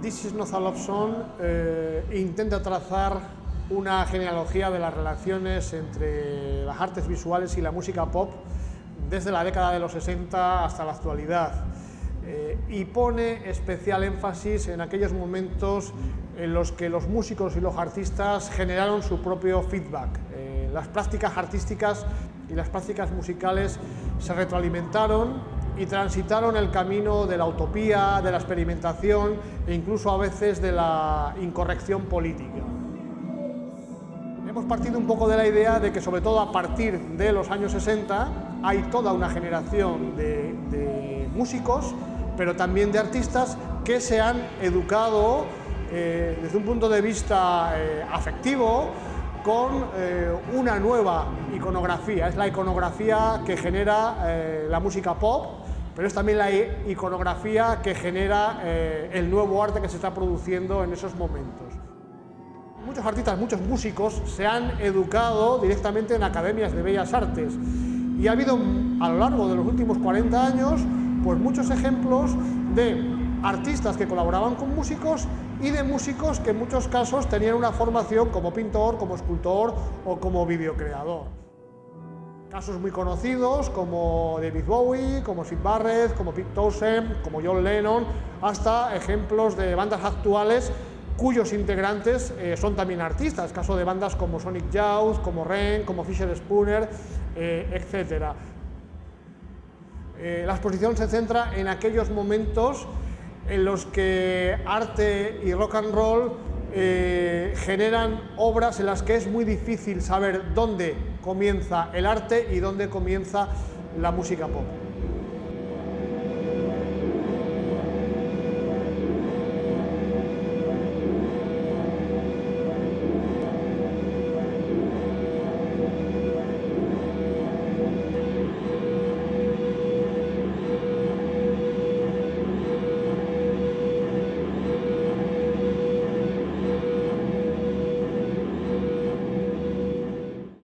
This is not a love song intenta trazar una genealogía de las relaciones entre las artes visuales y la música pop desde la década de los 60 hasta la actualidad, y pone especial énfasis en aquellos momentos en los que los músicos y los artistas generaron su propio feedback. Las prácticas artísticas y las prácticas musicales se retroalimentaron y transitaron el camino de la utopía, de la experimentación e incluso a veces de la incorrección política. Hemos partido un poco de la idea de que, sobre todo a partir de los años 60, hay toda una generación de músicos, pero también de artistas que se han educado desde un punto de vista afectivo con una nueva iconografía. Es la iconografía que genera la música pop, pero es también la iconografía que genera el nuevo arte que se está produciendo en esos momentos. Muchos artistas, muchos músicos se han educado directamente en academias de bellas artes, y ha habido a lo largo de los últimos 40 años pues muchos ejemplos de artistas que colaboraban con músicos y de músicos que en muchos casos tenían una formación como pintor, como escultor o como videocreador. Casos muy conocidos como David Bowie, como Syd Barrett, como Pete Townshend, como John Lennon, hasta ejemplos de bandas actuales cuyos integrantes son también artistas, caso de bandas como Sonic Youth, como Ren, como Fisher Spooner, etc. La exposición se centra en aquellos momentos en los que arte y rock and roll generan obras en las que es muy difícil saber dónde comienza el arte y dónde comienza la música pop.